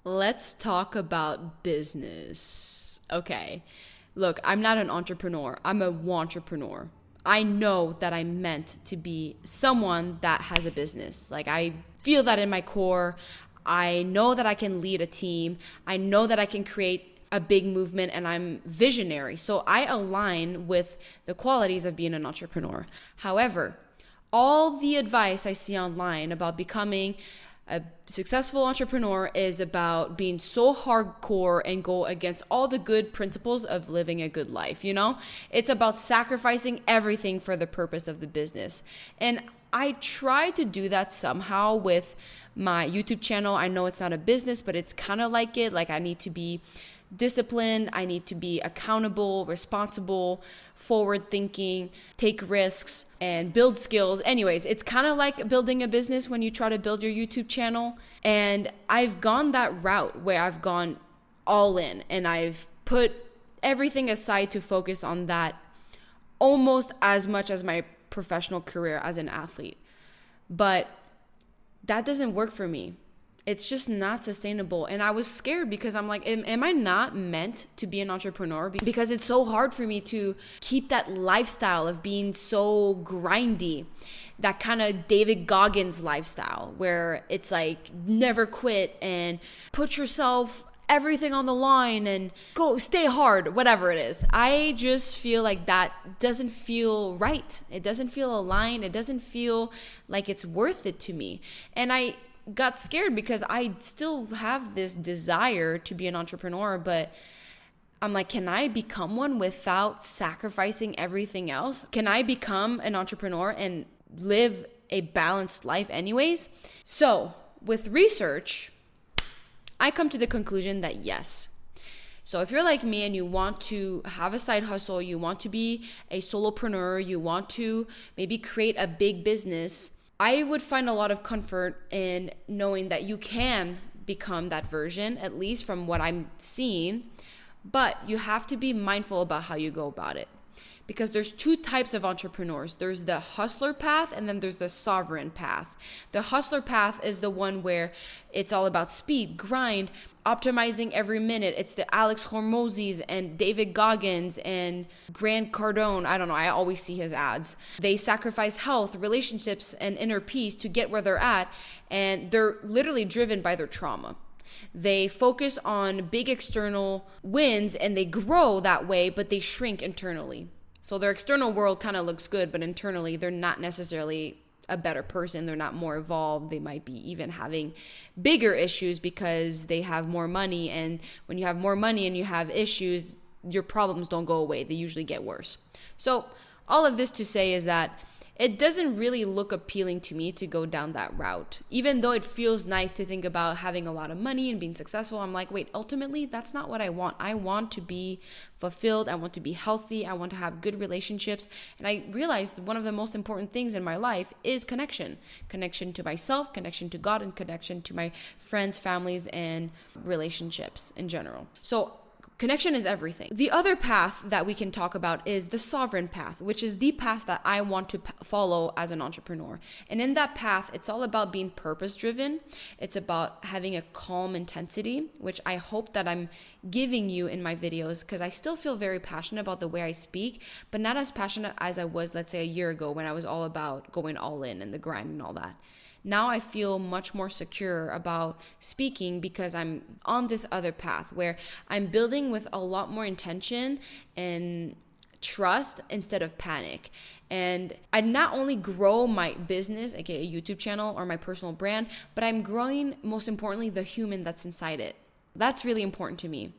Let's talk about business. Okay. Look, I'm not an entrepreneur. I'm a wantrepreneur. I know that I'm meant to be someone that has a business. Like, I feel that in my core. I know that I can lead a team. I know that I can create a big movement, and I'm visionary. So I align with the qualities of being an entrepreneur. However, all the advice I see online about becoming a successful entrepreneur is about being so hardcore and go against all the good principles of living a good life. It's about sacrificing everything for the purpose of the business. And I try to do that somehow with my YouTube channel. I know it's not a business, but it's kind of like it. Like, I need to be disciplined, I need to be accountable, responsible, forward thinking, take risks, and build skills. Anyways, it's kind of like building a business when you try to build your YouTube channel. And I've gone that route where I've gone all in and I've put everything aside to focus on that almost as much as my professional career as an athlete. But that doesn't work for me. It's just not sustainable. And I was scared because I'm like, am I not meant to be an entrepreneur? Because it's so hard for me to keep that lifestyle of being so grindy, that kind of David Goggins lifestyle where it's like never quit and put yourself everything on the line and go stay hard, whatever it is. I just feel like that doesn't feel right. It doesn't feel aligned. It doesn't feel like it's worth it to me. And I got scared because I still have this desire to be an entrepreneur, but I'm like, can I become one without sacrificing everything else? Can I become an entrepreneur and live a balanced life anyways? So with research, I come to the conclusion that yes. So if you're like me and you want to have a side hustle, you want to be a solopreneur, you want to maybe create a big business, I would find a lot of comfort in knowing that you can become that version, at least from what I'm seeing, but you have to be mindful about how you go about it. Because there's two types of entrepreneurs. There's the hustler path and then there's the sovereign path. The hustler path is the one where it's all about speed, grind, optimizing every minute. It's the Alex Hormozis and David Goggins and Grant Cardone. I don't know. I always see his ads. They sacrifice health, relationships, and inner peace to get where they're at. And they're literally driven by their trauma. They focus on big external wins and they grow that way, but they shrink internally. So their external world kind of looks good, but internally they're not necessarily a better person. They're not more evolved. They might be even having bigger issues because they have more money. And when you have more money and you have issues, your problems don't go away. They usually get worse. So all of this to say is that it doesn't really look appealing to me to go down that route. Even though it feels nice to think about having a lot of money and being successful, I'm like, wait, ultimately, that's not what I want. I want to be fulfilled. I want to be healthy. I want to have good relationships. And I realized one of the most important things in my life is connection. Connection to myself, connection to God, and connection to my friends, families, and relationships in general. So connection is everything. The other path that we can talk about is the sovereign path, which is the path that I want to follow as an entrepreneur. And in that path, it's all about being purpose-driven. It's about having a calm intensity, which I hope that I'm giving you in my videos, because I still feel very passionate about the way I speak, but not as passionate as I was, let's say, a year ago when I was all about going all in and the grind and all that. Now I feel much more secure about speaking because I'm on this other path where I'm building with a lot more intention and trust instead of panic. And I not only grow my business, aka YouTube channel or my personal brand, but I'm growing, most importantly, the human that's inside it. That's really important to me.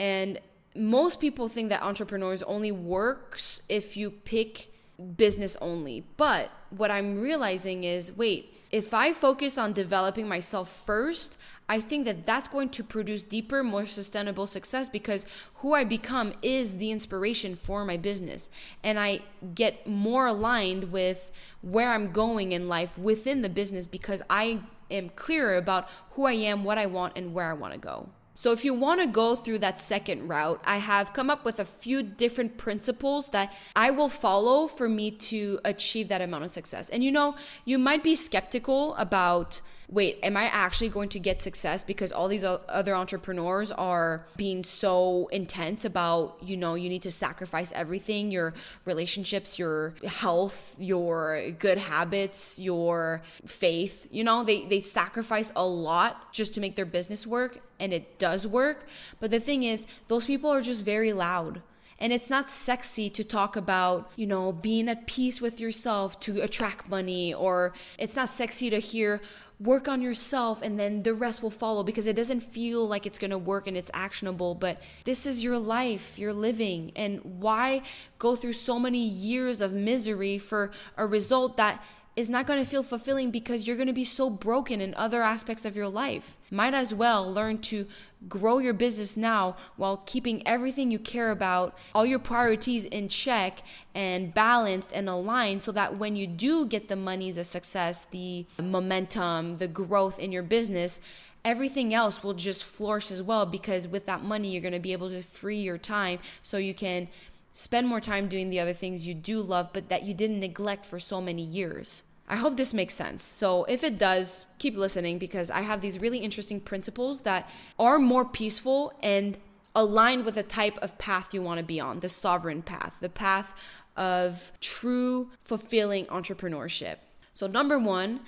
And most people think that entrepreneurs only works if you pick business only. But what I'm realizing is, wait, if I focus on developing myself first, I think that that's going to produce deeper, more sustainable success because who I become is the inspiration for my business. And I get more aligned with where I'm going in life within the business because I am clearer about who I am, what I want, and where I want to go. So if you want to go through that second route, I have come up with a few different principles that I will follow for me to achieve that amount of success. And you might be skeptical about wait, am I actually going to get success because all these other entrepreneurs are being so intense about, you need to sacrifice everything, your relationships, your health, your good habits, your faith, they sacrifice a lot just to make their business work, and it does work. But the thing is, those people are just very loud. And it's not sexy to talk about, being at peace with yourself to attract money, or it's not sexy to hear work on yourself and then the rest will follow, because it doesn't feel like it's going to work and it's actionable. But this is your life you're living. And why go through so many years of misery for a result that is not going to feel fulfilling, because you're going to be so broken in other aspects of your life? Might as well learn to grow your business now while keeping everything you care about, all your priorities in check and balanced and aligned, so that when you do get the money, the success, the momentum, the growth in your business, everything else will just flourish as well, because with that money, you're going to be able to free your time so you can spend more time doing the other things you do love, but that you didn't neglect for so many years. I hope this makes sense. So if it does, keep listening, because I have these really interesting principles that are more peaceful and aligned with the type of path you want to be on, the sovereign path, the path of true fulfilling entrepreneurship. So number 1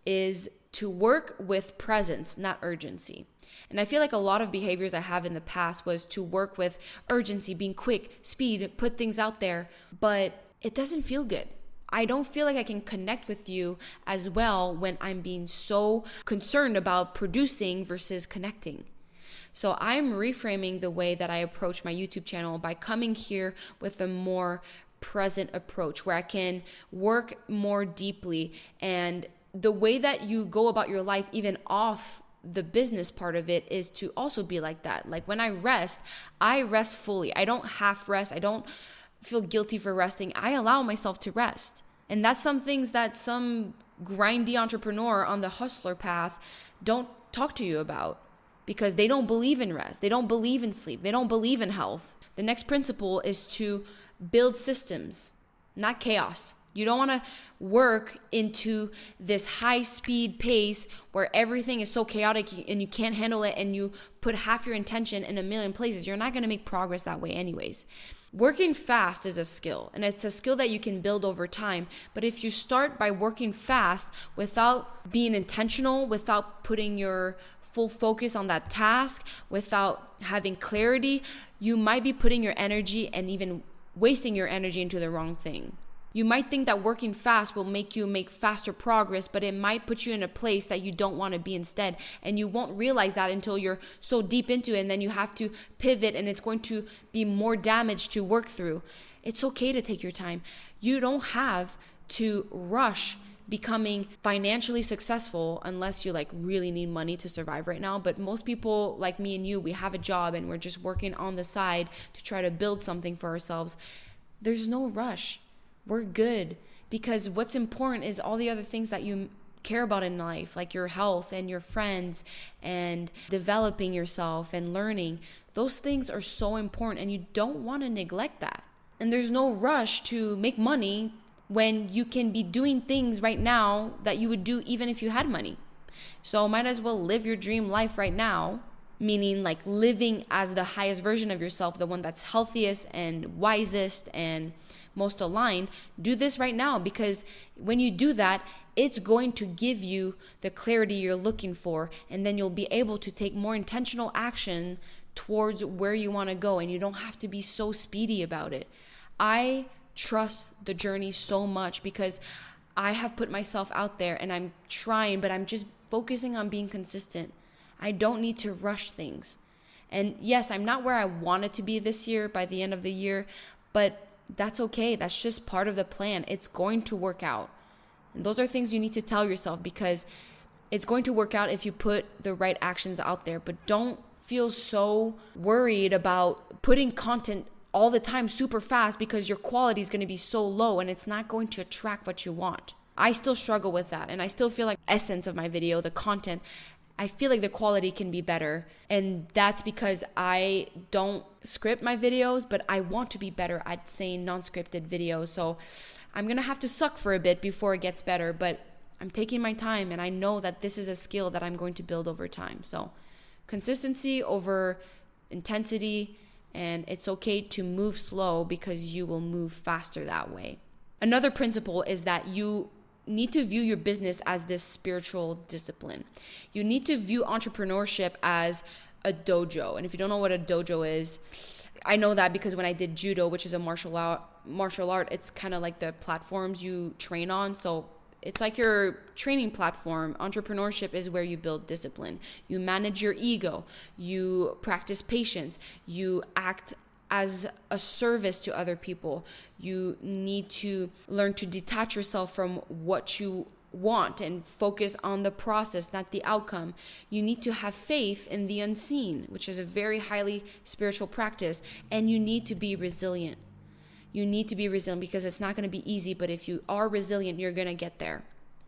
is to work with presence, not urgency. And I feel like a lot of behaviors I have in the past was to work with urgency, being quick, speed, put things out there, but it doesn't feel good. I don't feel like I can connect with you as well when I'm being so concerned about producing versus connecting. So I'm reframing the way that I approach my YouTube channel by coming here with a more present approach where I can work more deeply. And the way that you go about your life, even off the business part of it, is to also be like that. Like when I rest fully. I don't half rest. I don't feel guilty for resting. I allow myself to rest. And that's some things that some grindy entrepreneur on the hustler path don't talk to you about, because they don't believe in rest. They don't believe in sleep. They don't believe in health. The next principle is to build systems, not chaos. You don't want to work into this high speed pace where everything is so chaotic and you can't handle it, and you put half your intention in a million places. You're not going to make progress that way anyways. Working fast is a skill, and it's a skill that you can build over time. But if you start by working fast without being intentional, without putting your full focus on that task, without having clarity, you might be putting your energy and even wasting your energy into the wrong thing. You might think that working fast will make you make faster progress, but it might put you in a place that you don't want to be instead. And you won't realize that until you're so deep into it, and then you have to pivot, and it's going to be more damage to work through. It's okay to take your time. You don't have to rush becoming financially successful unless you really need money to survive right now. But most people like me and you, we have a job and we're just working on the side to try to build something for ourselves. There's no rush. We're good, because what's important is all the other things that you care about in life, like your health and your friends and developing yourself and learning. Those things are so important, and you don't want to neglect that. And there's no rush to make money when you can be doing things right now that you would do even if you had money. So might as well live your dream life right now, meaning living as the highest version of yourself, the one that's healthiest and wisest and most aligned. Do this right now, because when you do that, it's going to give you the clarity you're looking for, and then you'll be able to take more intentional action towards where you want to go, and you don't have to be so speedy about it. I trust the journey so much because I have put myself out there and I'm trying, but I'm just focusing on being consistent. I don't need to rush things. And yes, I'm not where I wanted to be this year by the end of the year, but that's okay. That's just part of the plan. It's going to work out. And those are things you need to tell yourself, because it's going to work out if you put the right actions out there. But don't feel so worried about putting content all the time super fast, because your quality is going to be so low and it's not going to attract what you want. I still struggle with that, and I still feel like essence of my video, the content, I feel like the quality can be better. And that's because I don't script my videos, but I want to be better at saying non-scripted videos. So I'm going to have to suck for a bit before it gets better, but I'm taking my time, and I know that this is a skill that I'm going to build over time. So consistency over intensity, and it's okay to move slow because you will move faster that way. Another principle is that you need to view your business as this spiritual discipline. You need to view entrepreneurship as a dojo. And if you don't know what a dojo is, I know that because when I did judo, which is a martial art, it's kind of like the platforms you train on. So it's like your training platform. Entrepreneurship is where you build discipline. You manage your ego. You practice patience. You act as a service to other people. You need to learn to detach yourself from what you want and focus on the process, not the outcome. You need to have faith in the unseen, which is a very highly spiritual practice. And you need to be resilient. You need to be resilient because it's not going to be easy, but if you are resilient, you're going to get there.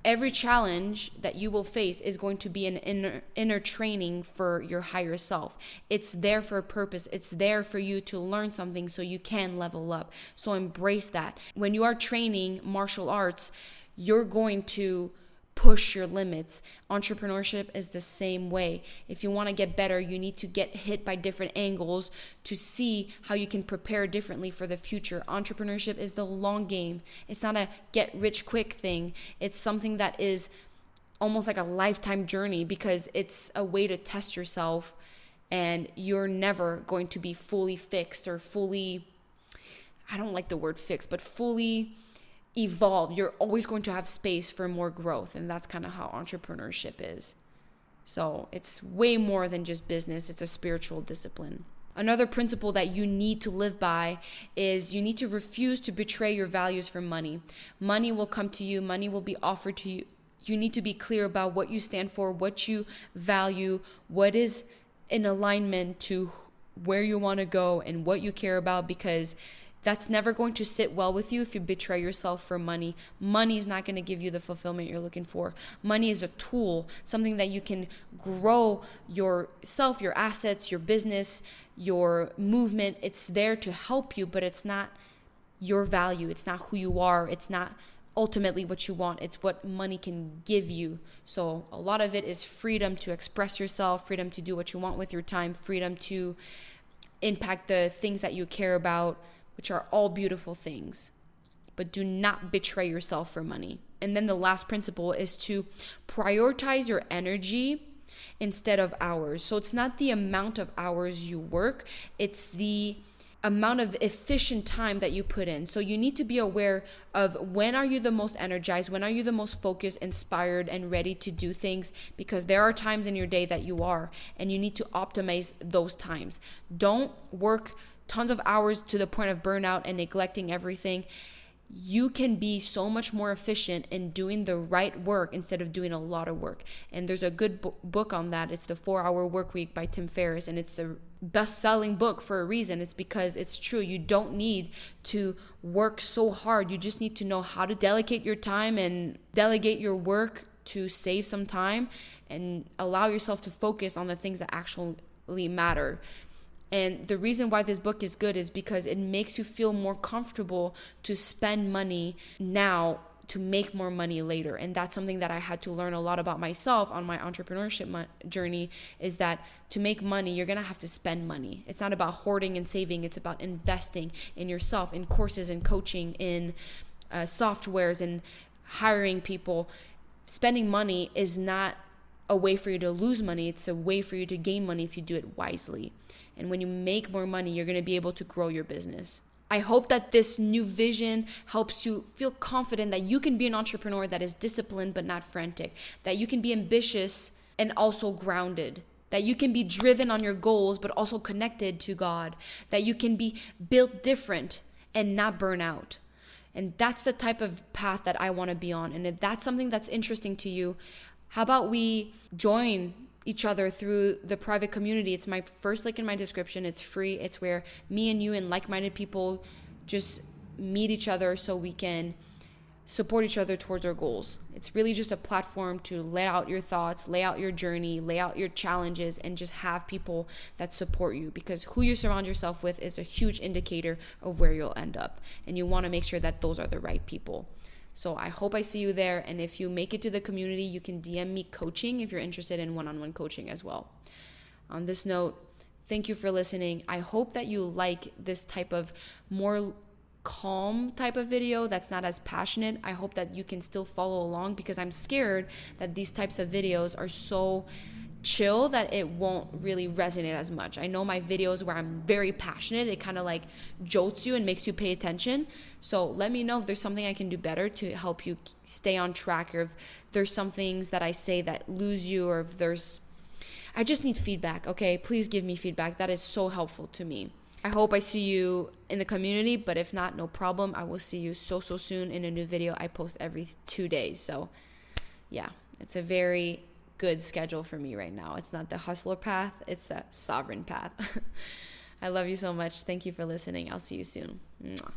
Every challenge that you will face is going to be an inner training for your higher self. It's there for a purpose. It's there for you to learn something so you can level up. So embrace that. When you are training martial arts, you're going to push your limits. Entrepreneurship is the same way. If you want to get better, you need to get hit by different angles to see how you can prepare differently for the future. Entrepreneurship is the long game. It's not a get rich quick thing. It's something that is almost like a lifetime journey because it's a way to test yourself, and you're never going to be fully fixed or fully, I don't like the word fixed, but fully evolve. You're always going to have space for more growth, and that's kind of how entrepreneurship is. So it's way more than just business. It's a spiritual discipline. Another principle that you need to live by is you need to refuse to betray your values for money. Money will come to you. Money will be offered to you. You need to be clear about what you stand for, what you value, what is in alignment to where you want to go and what you care about, because that's never going to sit well with you if you betray yourself for money. Money is not going to give you the fulfillment you're looking for. Money is a tool, something that you can grow yourself, your assets, your business, your movement. It's there to help you, but it's not your value. It's not who you are. It's not ultimately what you want. It's what money can give you. So a lot of it is freedom to express yourself, freedom to do what you want with your time, freedom to impact the things that you care about, which are all beautiful things. But do not betray yourself for money. And then the last principle is to prioritize your energy instead of hours. So it's not the amount of hours you work, it's the amount of efficient time that you put in. So you need to be aware of when are you the most energized, when are you the most focused, inspired, and ready to do things, because there are times in your day that you are, and you need to optimize those times. Don't work tons of hours to the point of burnout and neglecting everything. You can be so much more efficient in doing the right work instead of doing a lot of work. And there's a good book on that. It's the 4-Hour Workweek by Tim Ferriss, and it's a best-selling book for a reason. It's because it's true. You don't need to work so hard. You just need to know how to delegate your time and delegate your work to save some time and allow yourself to focus on the things that actually matter. And the reason why this book is good is because it makes you feel more comfortable to spend money now to make more money later. And that's something that I had to learn a lot about myself on my entrepreneurship journey, is that to make money, you're going to have to spend money. It's not about hoarding and saving. It's about investing in yourself, in courses and coaching, in softwares and hiring people. Spending money is not a way for you to lose money. It's a way for you to gain money if you do it wisely. And when you make more money, you're going to be able to grow your business. I hope that this new vision helps you feel confident that you can be an entrepreneur that is disciplined but not frantic, that you can be ambitious and also grounded, that you can be driven on your goals but also connected to God, that you can be built different and not burn out. And that's the type of path that I want to be on. And if that's something that's interesting to you, how about we join each other through the private community? It's my first link in my description. It's free. It's where me and you and like-minded people just meet each other so we can support each other towards our goals. It's really just a platform to lay out your thoughts, lay out your journey, lay out your challenges, and just have people that support you, because who you surround yourself with is a huge indicator of where you'll end up. And you want to make sure that those are the right people. So I hope I see you there. And if you make it to the community, you can DM me coaching if you're interested in one-on-one coaching as well. On this note, thank you for listening. I hope that you like this type of more calm type of video that's not as passionate. I hope that you can still follow along, because I'm scared that these types of videos are so chill that it won't really resonate as much. I know my videos where I'm very passionate, it kind of like jolts you and makes you pay attention. So let me know if there's something I can do better to help you stay on track, or if there's some things that I say that lose you, or if there's, I just need feedback, okay? Please give me feedback. That is so helpful to me. I hope I see you in the community, but if not, no problem. I will see you so soon in a new video. I post every 2 days. So yeah, it's a very good schedule for me right now. It's not the hustler path, it's the sovereign path. I love you so much. Thank you for listening. I'll see you soon. Mwah.